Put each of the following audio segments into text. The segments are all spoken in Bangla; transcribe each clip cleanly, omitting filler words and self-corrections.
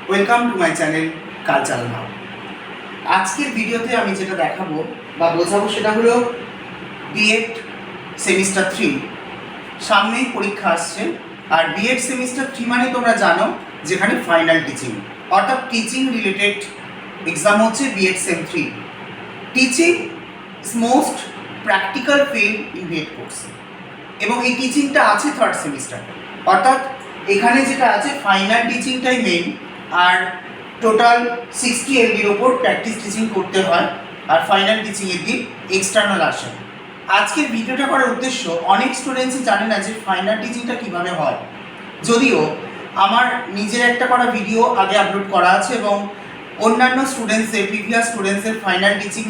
Welcome to my channel cultural hub. আজকের ভিডিওতে আমি যেটা দেখাবো বা বোঝাবো সেটা হলো বিএড সেমিস্টার 3 সামনেই পরীক্ষা আসছে। আর বিএড সেমিস্টার 3 মানে তোমরা জানো যেখানে ফাইনাল টিচিং অর্থাৎ টিচিং রিলেটেড এক্সাম হচ্ছে BEd sem 3। Teaching is most practical field in BEd course এবং এই টিচিংটা আছে থার্ড সেমিস্টার, অর্থাৎ এখানে যেটা আছে ফাইনাল টিচিংটাই মেইন। আর টোটাল 60 এলডির ওপর প্র্যাকটিস টিচিং করতে হয় আর ফাইনাল টিচিংয়ের দিন এক্সটার্নাল আসে। আজকের ভিডিওটা করার উদ্দেশ্য, অনেক স্টুডেন্টসই জানে না যে ফাইনাল টিচিংটা কীভাবে হয়। যদিও আমার নিজের একটা করা ভিডিও আগে আপলোড করা আছে এবং অন্যান্য স্টুডেন্টসের প্রিভিয়াস স্টুডেন্টসের ফাইনাল টিচিং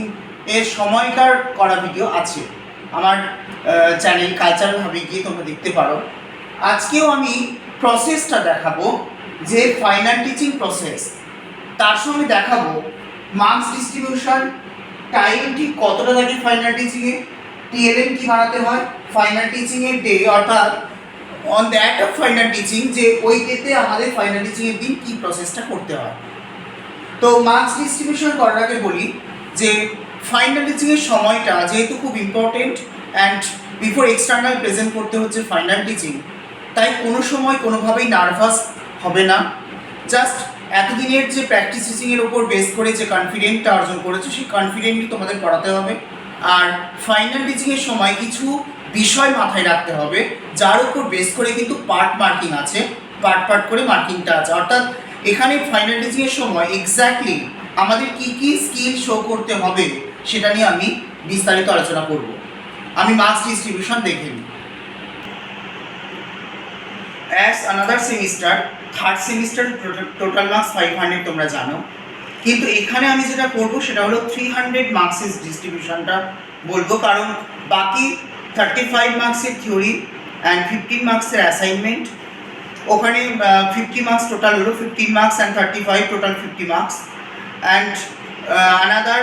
এর সময়কার করা ভিডিও আছে আমার চ্যানেল কালচারাল হাবে গিয়ে তোমরা দেখতে পারো। আজকেও আমি প্রসেসটা দেখাবো যে ফাইনাল টিচিং প্রসেস, তার সঙ্গে দেখাবো মার্কস ডিস্ট্রিবিউশন, টাইম ঠিক কতটা থাকে ফাইনাল টিচিংয়ে, টিএলএম কী বানাতে হয় ফাইনাল টিচিংয়ের ডে, অর্থাৎ on that of final teaching, যে ওই ডেতে আমাদের ফাইনাল টিচিংয়ের দিন কী প্রসেসটা করতে হয়। তো মার্কস ডিস্ট্রিবিউশন করার আগে বলি যে ফাইনাল টিচিংয়ের সময়টা যেহেতু খুব important and before external present করতে হচ্ছে ফাইনাল টিচিং, তাই কোনো সময় কোনোভাবেই নার্ভাস হবে না। জাস্ট এতদিনের যে প্র্যাকটিস টিচিংয়ের ওপর বেস করে যে কনফিডেন্টটা অর্জন করেছে সেই কনফিডেন্টই তোমাদের পড়াতে হবে। আর ফাইনাল টিচিংয়ের সময় কিছু বিষয় মাথায় রাখতে হবে যার উপর বেস করে কিন্তু পার্ট মার্কিং আছে, পার্ট করে মার্কিংটা আছে। অর্থাৎ এখানে ফাইনাল টিচিংয়ের সময় এক্স্যাক্টলি আমাদের কী কী স্কিল শো করতে হবে সেটা নিয়ে আমি বিস্তারিত আলোচনা করব। আমি মার্কস ডিস্ট্রিবিউশন দেখে নিই। As another semester, third semester total marks 500 তোমরা জানো, কিন্তু এখানে আমি যেটা করবো সেটা হলো 300 মার্কসের ডিস্ট্রিবিউশনটা বলবো, কারণ বাকি 35 মার্কসের থিওরি অ্যান্ড 15 মার্কসের অ্যাসাইনমেন্ট, ওখানে 50 মার্কস টোটাল হলো, 15 marks and 35 total 50 marks and another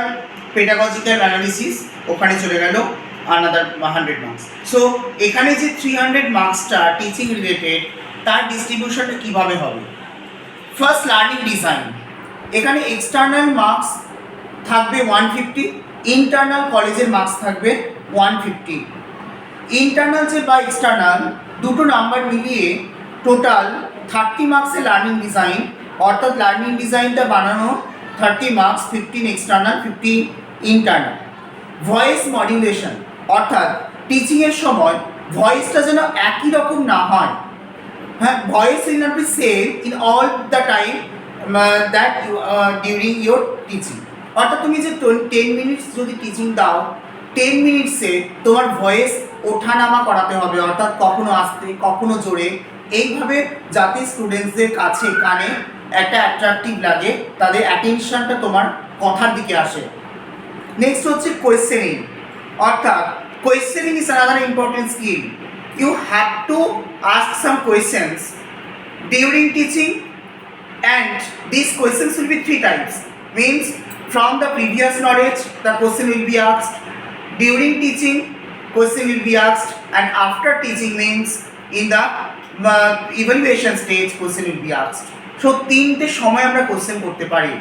pedagogical analysis, ওখানে চলে গেল আনাদার 100 মার্কস। সো এখানে যে 300 মার্কসটা টিচিং রিলেটেড, তার ডিস্ট্রিবিউশনটা কীভাবে হবে। First, learning design. এখানে এক্সটার্নাল মার্কস থাকবে 150, ইন্টারনাল কলেজের মার্কস থাকবে 150। ইন্টারনাল যে বা এক্সটার্নাল দুটো নাম্বার মিলিয়ে টোটাল 30 মার্কসের লার্নিং ডিজাইন, অর্থাৎ লার্নিং ডিজাইনটা বানানো 30 marks, 15 external 15 internal. Voice modulation, অর্থাৎ টিচিংয়ের সময় ভয়েসটা যেন একই রকম না হয়। হ্যাঁ, voice will not be same in all the time that during your teaching. অর্থাৎ তুমি যে 10 মিনিটস যদি টিচিং দাও, 10 মিনিটসে তোমার ভয়েস ওঠানামা করাতে হবে, অর্থাৎ কখনো আস্তে কখনো জোরে, এইভাবে যাতে স্টুডেন্টসদের কাছে কানে একটা অ্যাট্রাকটিভ লাগে, তাদের অ্যাটেনশনটা তোমার কথার দিকে আসে। নেক্সট হচ্ছে কোয়েশ্চেনিং, অর্থাৎ questioning is another important skill. You have to ask some questions during teaching and these questions will be 3 types. Means from the previous knowledge the question will be asked, during teaching question will be asked, and after teaching means in the evaluation stage question will be asked. So তিনটে সময় আমরা কোশ্চেন করতে পারি।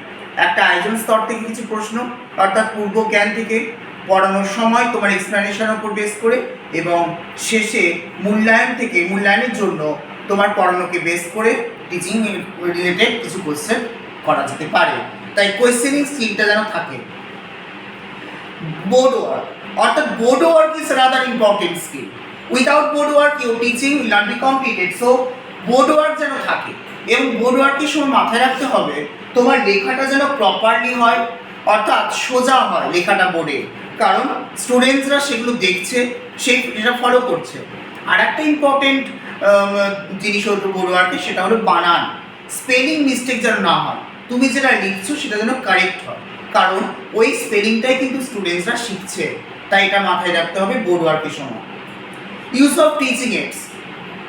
একটা আয়োজন স্তর থেকে কিছু প্রশ্ন, অর্থাৎ পূর্ব জ্ঞান থেকে পড়ানোর সময় তোমার এক্সপ্লেনেশনের উপর বেস করে, এবং শেষে মূল্যায়ন থেকে মূল্যায়নের জন্য তোমার পড়ানোকে বেস করে টিচিং রিলেটেড কিছু কোয়েশ্চেন করা যেতে পারে। তাই কোয়েশ্চেনিং স্কিলটা যেন থাকে। বোর্ড ওয়ার্ক, অর্থাৎ board work is another important skill. Without board work your teaching will not be completed. So board work যেন থাকে, এবং বোর্ড ওয়ার্কের সময় মাথায় রাখতে হবে তোমার লেখাটা যেন প্রপারলি হয়, অর্থাৎ সোজা হয় লেখাটা বোর্ডে, কারণ স্টুডেন্টসরা সেগুলো দেখছে, সেটা ফলো করছে। আর একটা ইম্পর্টেন্ট জিনিস হলো বোর্ড ওয়ার্কে, সেটা হলো বানান, স্পেলিং মিস্টেক যেন না হয়, তুমি যেটা লিখছো সেটা যেন কারেক্ট হয়, কারণ ওই স্পেলিংটাই কিন্তু স্টুডেন্টসরা শিখছে। তাই এটা মাথায় রাখতে হবে বোর্ড ওয়ার্কের সময়। Use of teaching AIDS,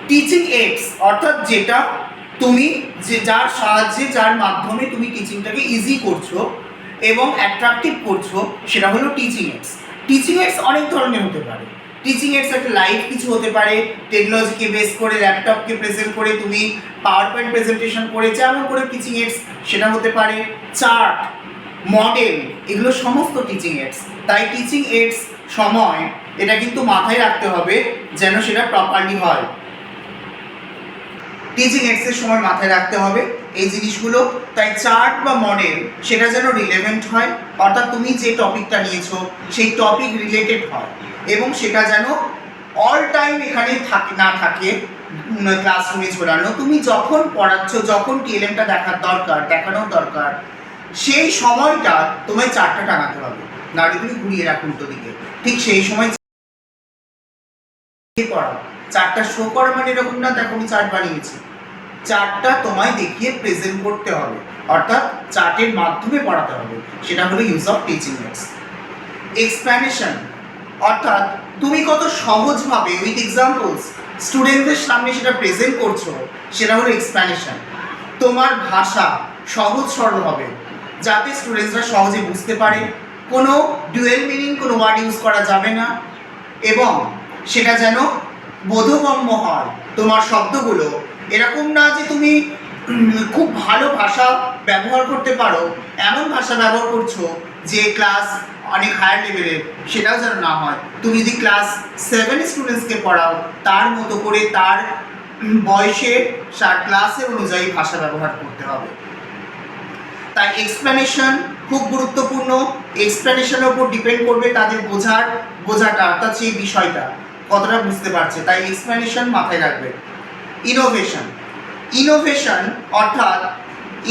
teaching AIDS অর্থাৎ যেটা তুমি যার সাহায্যে যার মাধ্যমে তুমি টিচিংটাকে ইজি করছো এবং অ্যাট্রাকটিভ করছো, সেটা হলো টিচিং এইডস। টিচিং এইডস অনেক ধরনের হতে পারে। টিচিং এডস একটা লাইভ কিছু হতে পারে, টেকনোলজিকে বেস করে ল্যাপটপকে প্রেজেন্ট করে তুমি পাওয়ার পয়েন্ট প্রেজেন্টেশন করে যেমন করে টিচিং এডস সেটা হতে পারে, চার্ট, মডেল, এগুলো সমস্ত টিচিং এডস। তাই টিচিং এডস সময় এটা কিন্তু মাথায় রাখতে হবে যেন সেটা প্রপারলি হয়। টিচিং এডসের সময় মাথায় রাখতে হবে এই জিনিসগুলো। তাই চার্ট বা মডেল সেটা যেন রিলেভেন্ট হয়, অর্থাৎ তুমি যে টপিকটা নিয়েছো সেই টপিক রিলেটেড হয় এবং সেটা যেন অল টাইম এখানে না থাকে ক্লাসরুমে ঝোলানো। তুমি যখন পড়াচ্ছ, যখন টিএলএমটা দেখানোর দরকার সেই সময়টা তোমায় চার্টটা টাঙাতে হবে, নাহলে তুমি ঘুরিয়ে রাখো উল্টো দিকে। ঠিক সেই সময় পড়াও, চার্টটা শো করা মানে এরকম না দেখো আমি চার্ট বানিয়েছি, চার্টটা তোমায় দেখিয়ে প্রেজেন্ট করতে হবে, অর্থাৎ চার্টের মাধ্যমে পড়াতে হবে। সেটা হলো use of teaching aids. Explanation, অর্থাৎ তুমি কত সহজভাবে উইথ এক্সাম্পলস স্টুডেন্টদের সামনে সেটা প্রেজেন্ট করছো, সেটা হলো এক্সপ্লেনেশন। তোমার ভাষা সহজ সরল হবে যাতে স্টুডেন্টসরা সহজে বুঝতে পারে, কোনো ডুয়েল মিনিং কোনো ওয়ার্ড ইউজ করা যাবে না এবং সেটা যেন বোধগম্য হয়। তোমার শব্দগুলো এরকম না যে তুমি খুব ভালো ভাষা ব্যবহার করতে পারো, এমন ভাষা ব্যবহার করছো যে ক্লাস অনেক হায়ার লেভেলের, সেটাও যেন না হয়। তুমি যদি ক্লাস 7 স্টুডেন্টসকে পড়াও তার মতো করে তার বয়সের ক্লাসের অনুযায়ী ভাষা ব্যবহার করতে হবে। তাই এক্সপ্লেনেশন খুব গুরুত্বপূর্ণ। এক্সপ্লেনেশনের উপর ডিপেন্ড করবে তাদের বোঝাটা, অর্থাৎ সেই বিষয়টা কতটা বুঝতে পারছে, তাই এক্সপ্লেনেশন মাথায় রাখবে। ইনোভেশন অর্থাৎ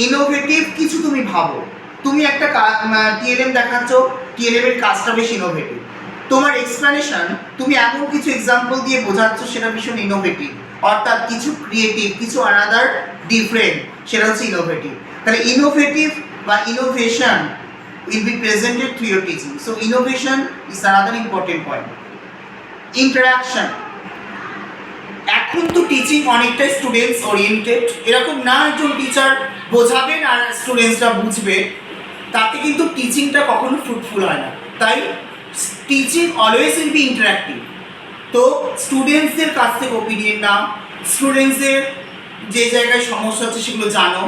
ইনোভেটিভ কিছু তুমি ভাবো। তুমি একটা টিএলএম দেখাচ্ছ, টিএলএম এর কাজটা বেশ ইনোভেটিভ, তোমার এক্সপ্লেনেশন তুমি এমন কিছু এক্সাম্পল দিয়ে বোঝাচ্ছ সেটা ভীষণ ইনোভেটিভ, অর্থাৎ কিছু ক্রিয়েটিভ, কিছু আনাদার ডিফারেন্ট, সেটা হচ্ছে ইনোভেটিভ। তাহলে ইনোভেটিভ বা innovation will be presented through your teaching. So innovation is another important point. Interaction, এখন তো টিচিং অনেকটাই স্টুডেন্টস ওরিয়েন্টেড, এরকম না একজন টিচার বোঝাবেন আর স্টুডেন্টসরা বুঝবে, তাতে কিন্তু টিচিংটা কখনো ফ্রুটফুল হয় না। তাই teaching always will be interactive. তো স্টুডেন্টসদের কাছ থেকে ওপিনিয়ন নাও, স্টুডেন্টসদের যে জায়গায় সমস্যা হচ্ছে সেগুলো জানো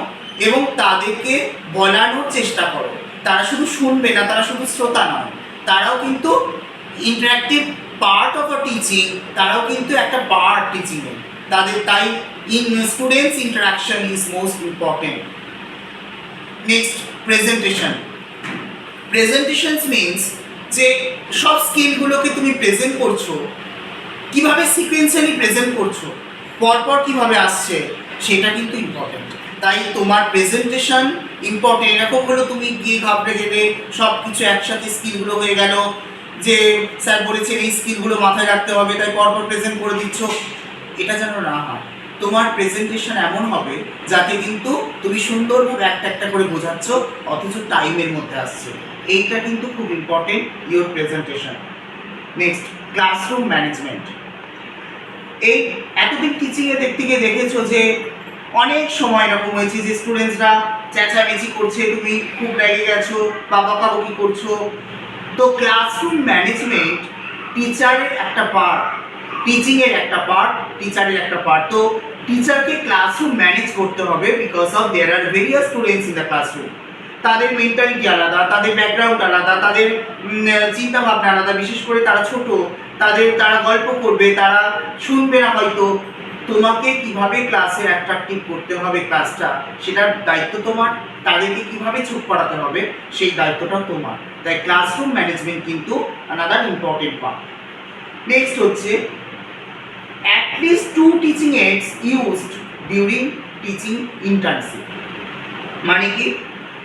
এবং তাদেরকে বলানোর চেষ্টা করো। তারা শুধু শুনবে না, তারা শুধু শ্রোতা নয়, তারাও কিন্তু interactive part of a teaching, তারাও কিন্তু একটা পার্ট টিচিংয়ের তাদের। তাই students interaction is most important. Next, presentations means যে সব স্কিলগুলোকে তুমি প্রেজেন্ট করছো, কিভাবে সিকোয়েন্সিয়ালি প্রেজেন্ট করছো, পরপর কিভাবে আসছে, সেটা কিন্তু ইম্পর্টেন্ট। তাই তোমার প্রেজেন্টেশন ইম্পর্টেন্ট। এরকম হলো তুমি গিয়ে ঘাবড়ে গেলে সব কিছু একসাথে স্কিলগুলো হয়ে গেল, যে স্যার বলেছেন এই স্কিলগুলো মাথায় রাখতে হবে তাই পরপর প্রেজেন্ট করে দিচ্ছ, এটা যেন না হয়। তোমার প্রেজেন্টেশন এমন হবে যাতে কিন্তু তুমি সুন্দরভাবে একটা একটা করে বোঝাচ্ছ অথচ টাইমের মধ্যে আসছে, এইটা কিন্তু খুব important your presentation. Next, classroom management. এই এতদিন টিচিংয়ে দেখতে গিয়ে দেখেছো যে অনেক সময় এরকম হয়েছে যে স্টুডেন্টসরা চেঁচামেচি করছে, তুমি খুব রেগে গেছো বা বকাবকি করছো। তো ক্লাসরুম ম্যানেজমেন্ট টিচারের একটা পার্ট, টিচিংয়ের একটা পার্ট, টিচারের একটা পার্ট। তো টিচারকে ক্লাসরুম ম্যানেজ করতে হবে because of there are various students in the classroom. তাদের মেন্টালিটি আলাদা, তাদের ব্যাকগ্রাউন্ড আলাদা, তাদের চিন্তাভাবনা আলাদা, বিশেষ করে তারা ছোট, তারা গল্প করবে, তারা শুনবে না হয়তো। তোমাকে কিভাবে ক্লাসে অ্যাট্রাকটিভ করতে হবে ক্লাসটা, সেটার দায়িত্ব তোমার। তাদেরকে কিভাবে চুপ করাতে হবে সেই দায়িত্বটাও তোমার। তাই ক্লাসরুম ম্যানেজমেন্ট কিন্তু আনাদার ইম্পর্টেন্ট পার্ট। নেক্সট হচ্ছে at least 2 teaching AIDS used during teaching internship. মানে কি,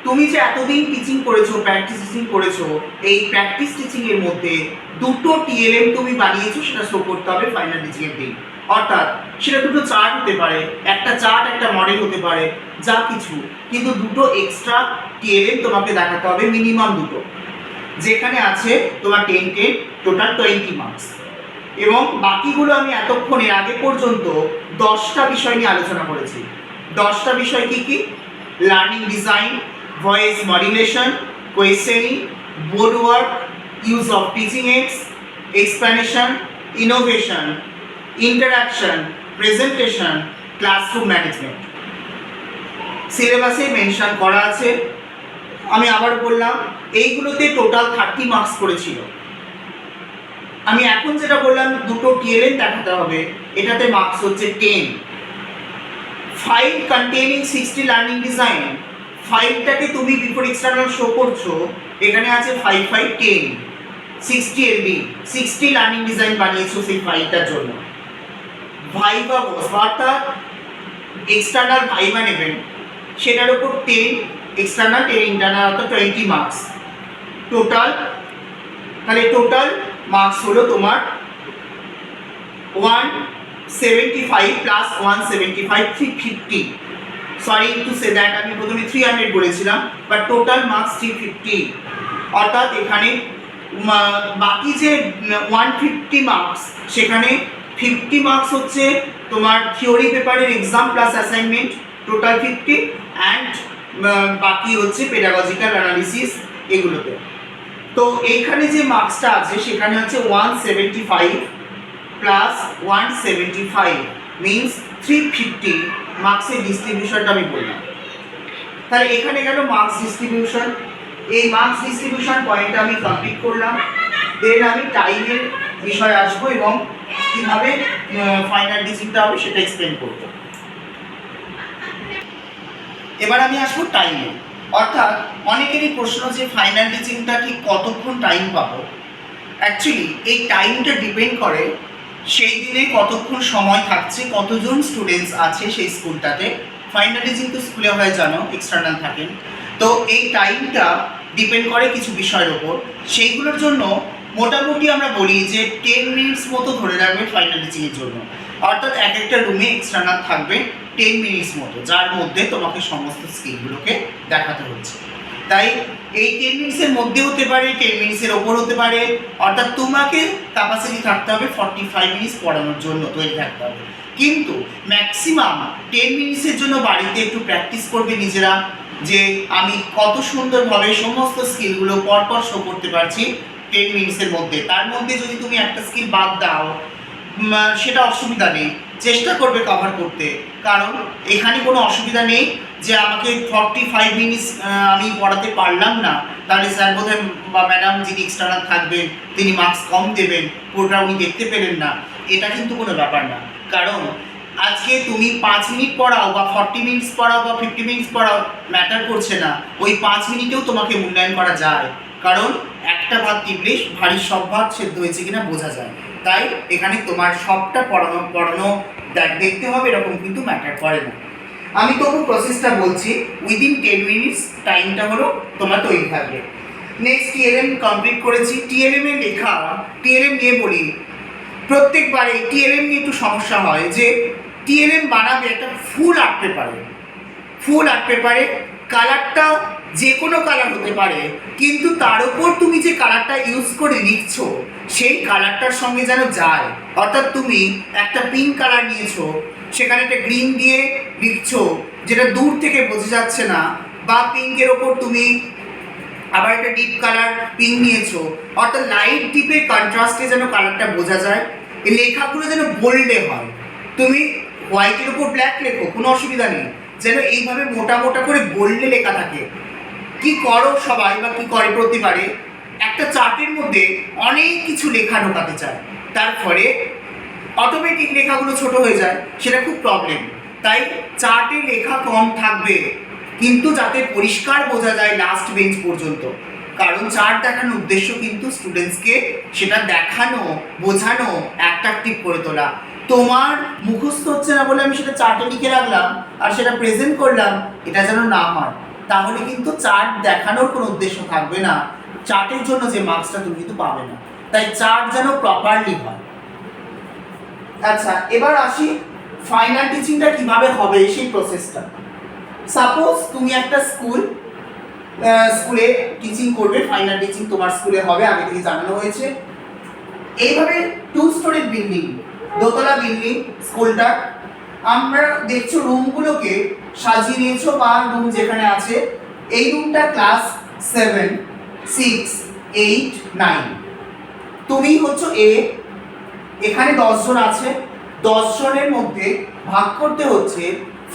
তুমি যে এতদিন টিচিং করেছো, প্র্যাকটিস টিচিং করেছো, এই প্র্যাকটিস টিচিংয়ের মধ্যে 2টো টিএলএম তুমি বানিয়েছো, সেটা শো করতে হবে ফাইনাল টিচিংয়ের দিন। অর্থাৎ সেটা 2টো চার্ট হতে পারে, একটা চার্ট একটা মডেল হতে পারে, যা কিছু, কিন্তু 2টো এক্সট্রা টিএলএম তোমাকে দেখাতে হবে, মিনিমাম 2টো, যেখানে আছে তোমার 10 টোটাল 20 মার্কস। এবং বাকিগুলো আমি এতক্ষণে আগে পর্যন্ত 10টা বিষয় নিয়ে আলোচনা করেছি। 10টা বিষয় কি কি? Learning design, voice modulation, questioning, board work, use of teaching AIDS, explanation, innovation, interaction, presentation, classroom management. সিলেবাসে মেনশন করা আছে। আমি আবার বললাম এইগুলোতে টোটাল 30 মার্কস করেছিল। আমি এখন যেটা বললাম দুটো টিএলএম দেখাতে হবে, এটাতে মার্কস হচ্ছে 10। ফাইল কন্টেনিং 60 লার্নিং ডিজাইন, ফাইলটাকে তুমি বিফোর এক্সটার্নাল শো করছো, এখানে আছে 5 5 10 60 এলবি, 60 লার্নিং ডিজাইন বানিয়েছো সেই ফাইলটার জন্য। ভাইভা অর্থাৎ এক্সটার্নাল ভাইভা নেবেন, সেটার উপর 10 এক্সটার্নাল 10 ইন্টারনাল, অর্থাৎ 20 মার্কস টোটাল। তাহলে টোটাল মার্কস হলো তোমার 175 plus 175 350। Sorry to say that, আমি প্রথমে 300 বলেছিলাম, বাট টোটাল মার্কস 350। অর্থাৎ এখানে বাকি যে 150 মার্কস, সেখানে 50 মার্কস হচ্ছে তোমার থিওরি পেপারের exam plus assignment, total 50, and বাকি হচ্ছে পেডাগজিক্যাল অ্যানালিসিস এগুলোতে। তো এইখানে যে মার্কসটা আছে সেখানে হচ্ছে 175 প্লাস 175 মিনস 350 মার্কসের ডিস্ট্রিবিউশনটা আমি বললাম। তাহলে এখানে গেল মার্কস ডিস্ট্রিবিউশন। এই মার্কস ডিস্ট্রিবিউশন পয়েন্টটা আমি কমপ্লিট করলাম। দেন আমি টাইমের বিষয়ে আসবো এবং কীভাবে ফাইনাল ডিসিশনটা হবে সেটা এক্সপ্লেন করবো। এবার আমি আসবো টাইমে। অর্থাৎ অনেকেরই প্রশ্ন যে ফাইনাল টিচিংটা ঠিক কতক্ষণ টাইম পাবো। অ্যাকচুয়ালি এই টাইমটা ডিপেন্ড করে সেই দিনে কতক্ষণ সময় থাকছে, কতজন স্টুডেন্টস আছে সেই স্কুলটাতে। ফাইনাল টিচিং তো স্কুলে হয় জানো, এক্সটার্নাল থাকেন। তো এই টাইমটা ডিপেন্ড করে কিছু বিষয়ের ওপর। সেইগুলোর জন্য মোটামুটি আমরা বলি যে 10 মিনিটস মতো ধরে রাখবে ফাইনাল টিচিংয়ের জন্য। অর্থাৎ এক একটা রুমে এক্সটার্নাল থাকবে 10 মিনিটস মতো, যার মধ্যে তোমাকে সমস্ত স্কিলগুলোকে দেখাতে হচ্ছে। তাই এই 10 মিনিটসের মধ্যে হতে পারে, 10 মিনিটসের ওপর হতে পারে। অর্থাৎ তোমাকে ক্যাপাসিটি থাকতে হবে 45 মিনিটস পড়ানোর জন্য তৈরি থাকতে হবে। কিন্তু ম্যাক্সিমাম 10 মিনিটসের জন্য বাড়িতে একটু প্র্যাকটিস করবে নিজেরা, যে আমি কত সুন্দরভাবে সমস্ত স্কিলগুলো পরপর শো করতে পারছি 10 মিনিটসের মধ্যে। তার মধ্যে যদি তুমি একটা স্কিল বাদ দাও সেটা অসুবিধা নেই, চেষ্টা করবে কভার করতে। কারণ এখানে কোনো অসুবিধা নেই যে আমাকে 45 মিনিটস আমি পড়াতে পারলাম না, তাহলে স্যার বোধহয় বা ম্যাডাম যিনি এক্সটার্নাল থাকবেন তিনি মার্কস কম দেবেন, পুরোটা উনি দেখতে পেলেন না। এটা কিন্তু কোনো ব্যাপার না। কারণ আজকে তুমি 5 মিনিট পড়াও বা 40 মিনিটস পড়াও বা 50 মিনিটস পড়াও, ম্যাটার করছে না। ওই 5 মিনিটেও তোমাকে মূল্যায়ন করা যায়। কারণ একটা ভাত টিপলে ভারী সব ভাত সেদ্ধ হয়েছে কিনা বোঝা যায়। তাই এখানে তোমার সবটা পড়ানো দেখতে হবে, এরকম কিন্তু ম্যাটার করে না। আমি তবু প্রসেসটা বলছি, উইদিন 10 মিনিটস টাইমটা হলো তোমার তৈরি থাকবে। নেক্সট টিএলএম কমপ্লিট করেছি। টিএলএম এর লেখা, টিএলএম নিয়ে বলি, প্রত্যেকবারে টিএলএম নিয়ে একটু সমস্যা হয় যে টিএলএম বানাবে একটা ফুল আর্ট পেপারে। ফুল আর্ট পেপারে কালারটা যে কোনো কালার হতে পারে, কিন্তু তার উপর তুমি যে কালারটা ইউজ করে লিখছো সেই কালারটার সঙ্গে যেন যায়। অর্থাৎ তুমি একটা পিঙ্ক কালার নিয়েছো, সেখানে একটা গ্রিন দিয়ে লিখছো যেটা দূর থেকে বোঝা যাচ্ছে না, বা পিঙ্কের ওপর তুমি আবার একটা ডিপ কালার পিঙ্ক নিয়েছো, অর্থাৎ লাইট ডিপের কন্ট্রাস্টে যেন কালারটা বোঝা যায়। এই লেখাগুলো যেন বোল্ডে হয়। তুমি হোয়াইটের উপর ব্ল্যাক লেখো, কোনো অসুবিধা নেই, যেন এইভাবে মোটা মোটা করে বোল্ডে লেখা থাকে। কি করো সবাই বা কি করে প্রতিবারে একটা চার্টের মধ্যে অনেক কিছু লেখা ঢোকাতে চায়, তার ফলে অটোমেটিক লেখাগুলো ছোট হয়ে যায়, সেটা খুব প্রবলেম। তাই চার্টে লেখা কম থাকবে, কিন্তু যাতে পরিষ্কার বোঝা যায় লাস্ট বেঞ্চ পর্যন্ত। কারণ চার্ট দেখানোর উদ্দেশ্য কিন্তু স্টুডেন্টসকে সেটা দেখানো, বোঝানো, অ্যাট্রাকটিভ করে তোলা। তোমার মুখস্থ হচ্ছে না বলে আমি সেটা চার্টে লিখে রাখলাম আর সেটা প্রেজেন্ট করলাম, এটা যেন না হয়। তাহলে কিন্তু চার্ট দেখানোর কোনো উদ্দেশ্য থাকবে না, চার্টের জন্য যে মার্কসটা তুমি কিন্তু পাবে না। তাই চার্ট যেন প্রপারলি হয়। আচ্ছা, এবার আসি ফাইনাল টিচিংটা কিভাবে হবে সেই প্রসেসটা। সাপোজ তুমি একটা স্কুলে টিচিং করবে, ফাইনাল টিচিং তোমার স্কুলে হবে, আগে থেকে জানানো হয়েছে। এইভাবে 2 স্টোরি বিল্ডিং, দোতলা বিল্ডিং স্কুলটা। আমরা দেখছো রুমগুলোকে সাজিয়ে নিয়েছো, বা রুম যেখানে আছে, এই রুমটা ক্লাস 7, 6, 8, 9। তুমি হচ্ছে এ, এখানে 10 জন আছে, 10 জনের মধ্যে ভাগ করতে হচ্ছে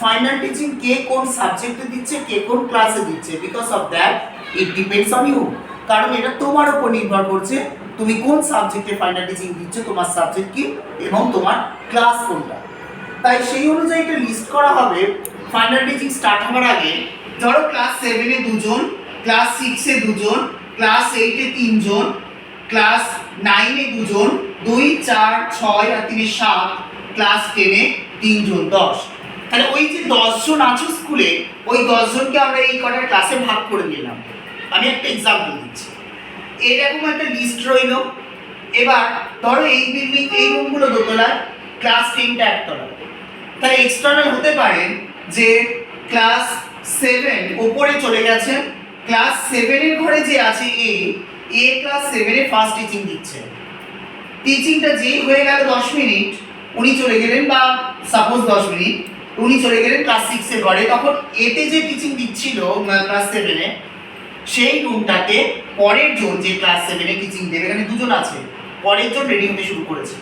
ফাইনাল টিচিং কে কোন সাবজেক্টে দিচ্ছে, কে কোন ক্লাসে দিচ্ছে। Because of that it depends on you, কারণ এটা তোমার উপর নির্ভর করছে তুমি কোন সাবজেক্টে ফাইনাল টিচিং দিচ্ছ, তোমার সাবজেক্ট কি এবং তোমার ক্লাস কোনটা। তাই সেই অনুযায়ী এটা লিস্ট করা হবে ফাইনাল টিচিং স্টার্ট হওয়ার আগে। ধরো ক্লাস 7-এ 2 জন, ক্লাস 6-এ 2 জন, ক্লাস 8-এ 3 জন, ক্লাস 9-এ 2 জন, 2, 4, 6 আর 3, 7, ক্লাস 10-এ 3 জন, 10। তাহলে ওই যে 10 জন আছো স্কুলে, ওই 10 জনকে আমরা এই কটা ক্লাসে ভাগ করে নিলাম। আমি একটা এক্সাম্পল দিচ্ছি। এরকম একটা লিস্ট রইল। এবার ধরো এই বিল্ডিং, এই রুমগুলো দোতলায়, ক্লাস 10টা একতলায়। তাহলে এক্সটার্নাল হতে পারেন যে ক্লাস 7 ওপরে চলে গেছে, ক্লাস 7-এর ঘরে যে আছে এ ক্লাস 7-এ ফার্স্ট টিচিং দিচ্ছে। টিচিংটা যেই হয়ে গেল 10 মিনিট, উনি চলে গেলেন, বা সাপোজ 10 মিনিট, উনি চলে গেলেন ক্লাস 6-এর ঘরে। তখন এতে যে টিচিং দিচ্ছিল ক্লাস 7-এ, সেই রুমটাতে পরের জন যে ক্লাস 7-এ টিচিং দেবে, এখানে 2 জন আছে, পরের জন রেডি হতে শুরু করেছে,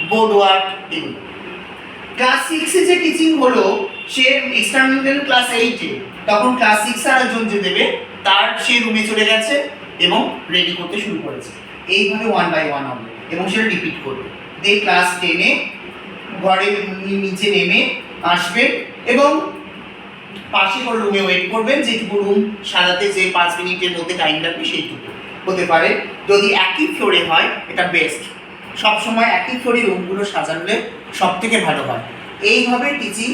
বোর্ড ওয়ার্ক এগুলো। ক্লাস 6-এ যে টিচিং হলো, সে এক্সটার্নাল ক্লাস 8-এ, তখন ক্লাস 6 আর একজন যে দেবে তার সে রুমে চলে গেছে এবং রেডি করতে শুরু করেছে। এইভাবে 1 বাই 1 হবে এবং সেটা রিপিট করবে। দিয়ে ক্লাস 10-এ ঘরে নিচে নেমে আসবেন এবং পাশে কোনো রুমে ওয়েট করবেন, যেটুকু রুম সাজাতে যে 5 মিনিটের মধ্যে টাইম লাগবে সেইটুকু হতে পারে। যদি একই ফ্লোরে হয় এটা বেস্ট, সবসময় একই ফ্লোরে রুমগুলো সাজালে সব থেকে ভালো হয়। এইভাবে টিচিং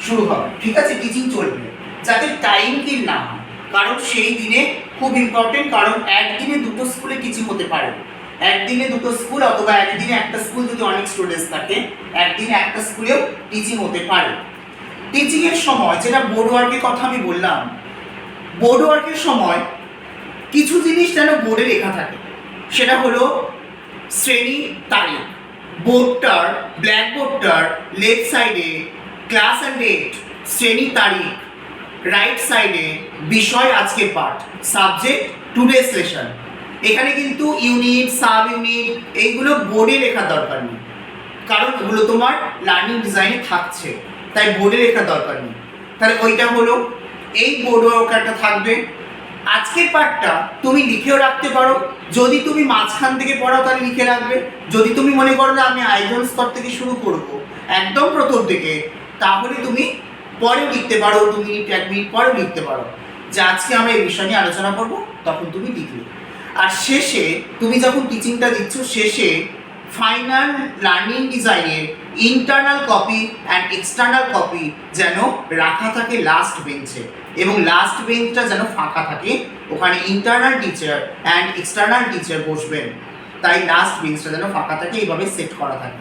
শুরু হবে, ঠিক আছে? টিচিং চলবে যাতে টাইম কিল না হয়, কারণ সেই দিনে খুব ইম্পর্টেন্ট, কারণ একদিনে 2টো স্কুলে টিচিং হতে পারে। একদিনে 2টো স্কুল, অথবা একদিনে একটা স্কুল যদি অনেক স্টুডেন্টস থাকে, একদিনে একটা স্কুলেও টিচিং হতে পারে। টিচিংয়ের সময় যেটা বোর্ড ওয়ার্কের কথা আমি বললাম, বোর্ড ওয়ার্কের সময় কিছু জিনিস যেন বোর্ডে লেখা থাকে। সেটা হলো শ্রেণী তারিখ, বোর্ডটার, ব্ল্যাকবোর্ডটার লেফট সাইডে ক্লাস অ্যান্ড ডেট, শ্রেণী তারিখ, রাইট সাইডে বিষয় আজকের পাঠ, সাবজেক্ট টুডে সেশন। এখানে কিন্তু ইউনিট, সাব ইউনিট এইগুলো বোর্ডে লেখার দরকার নেই, কারণ এগুলো তোমার লার্নিং ডিজাইনে থাকছে, তাই বোর্ডে লেখার দরকার নেই। তাহলে ওইটা হলো, এই বোর্ড ওয়ার্কারটা থাকবে। আজকের পার্টটা তুমি লিখেও রাখতে পারো, যদি তুমি মাঝখান থেকে পড়াও তাহলে লিখে রাখবে। যদি তুমি মনে করো না আমি আইডল স্তর থেকে শুরু করব একদম প্রথম থেকে, তাহলে তুমি পরেও লিখতে পারো, 2 মিনিট 1 মিনিট পরেও লিখতে পারো যে আজকে আমরা এই বিষয় নিয়ে আলোচনা করব, তখন তুমি লিখলে। আর শেষে তুমি যখন টিচিংটা দিচ্ছ, শেষে ফাইনাল লার্নিং ডিজাইনের internal copy and external copy যেন রাখা থাকে লাস্ট বেঞ্চে, এবং লাস্ট বেঞ্চটা যেন ফাঁকা থাকে, ওখানে internal teacher and external teacher বসবেন, তাই লাস্ট বেঞ্চটা যেন ফাঁকা থাকে, এইভাবে সেট করা থাকে।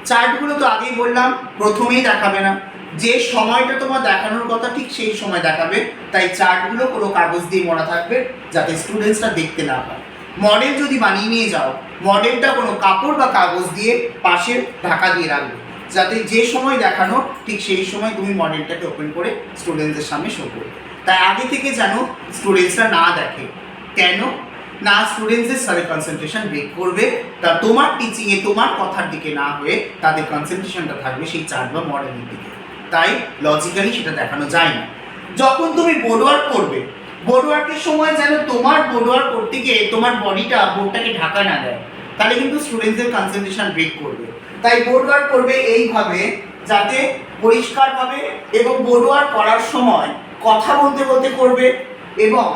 চার্টগুলো তো আগেই বললাম প্রথমেই দেখাবে না, যে সময়টা তোমার দেখানোর কথা ঠিক সেই সময় দেখাবে, তাই চার্টগুলো কোনো কাগজ দিয়ে মোড়া থাকবে যাতে স্টুডেন্টসরা দেখতে না পায়। মডেল যদি বানিয়ে নিয়ে যাও, মডেলটা কোনো কাপড় বা কাগজ দিয়ে পাশে ঢাকা দিয়ে রাখবে, যাতে যে সময় দেখানো ঠিক সেই সময় তুমি মডেলটাকে ওপেন করে স্টুডেন্টসদের সামনে শো করবে। তাই আগে থেকে যেন স্টুডেন্টসরা না দেখে, কেন না, স্টুডেন্টসদের সাথে কনসেন্ট্রেশন ব্রেক করবে, তা তোমার টিচিংয়ে তোমার কথার দিকে না হয়ে তাদের কনসেন্ট্রেশনটা থাকবে সেই চার্ট বা মডেলের দিকে। তাই লজিক্যালি সেটা দেখানো যায় না। যখন তুমি বোর্ড ওয়ার্ক করবে, বোর্ড ওয়ার্কের সময় যেন তোমার বোর্ড ওয়ার্ক করতে গিয়ে তোমার বডিটা বোর্ডটাকে ঢাকা না দেয়, তাহলে কিন্তু স্টুডেন্টসদের কনসেন্ট্রেশন ব্রেক করবে। তাই বোর্ড ওয়ার্ক করবে এইভাবে যাতে পরিষ্কারভাবে, এবং বোর্ড ওয়ার্ক করার সময় কথা বলতে বলতে করবে, এবং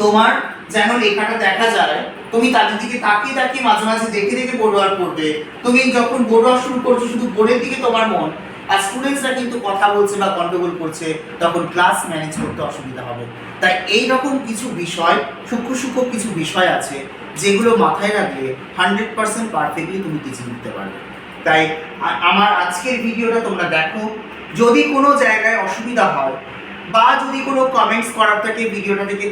তোমার যেন লেখাটা দেখা যায়, তুমি তাদের দিকে তাকিয়ে তাকিয়ে মাঝে মাঝে দেখে দেখে বোর্ড ওয়ার্ক করবে। তুমি যখন বোর্ড ওয়ার্ক শুরু করছো শুধু বোর্ডের দিকে তোমার মন, আর স্টুডেন্টসরা কিন্তু কথা বলছে বা গন্ডগোল করছে, তখন ক্লাস ম্যানেজ করতে অসুবিধা হবে। তাই এই রকম কিছু বিষয়, সূক্ষ্ম সূক্ষ্ম কিছু বিষয় আছে যেগুলো মাথায় রাখলে 100% পারফেক্টলি তুমি টিচিং দিতে পারবে। তাই আমার আজকের ভিডিওটা তোমরা দেখো, যদি কোনো জায়গায় অসুবিধা হয় বা যদি কোনো কমেন্টস করার থাকে ভিডিওটা থেকে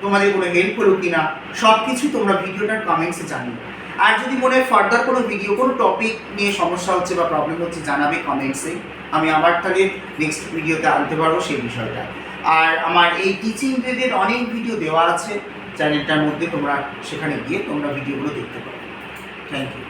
তোমাদের কোনো হেল্প হলো কিনা, সব কিছু তোমরা ভিডিওটার কমেন্টসে জানিও। আর যদি মনে হয় ফার্দার কোনো ভিডিও, কোনো টপিক নিয়ে সমস্যা হচ্ছে বা প্রবলেম হচ্ছে, জানাবে কমেন্টসে, আমি আবার তাহলে নেক্সট ভিডিওতে আনতে পারবো সেই বিষয়টা। আর আমার এই টিচিং রিলেটেড অনেক ভিডিও দেওয়া আছে চ্যানেলটার মধ্যে, তোমরা সেখানে গিয়ে তোমরা ভিডিওগুলো দেখতে পারো। Thank you.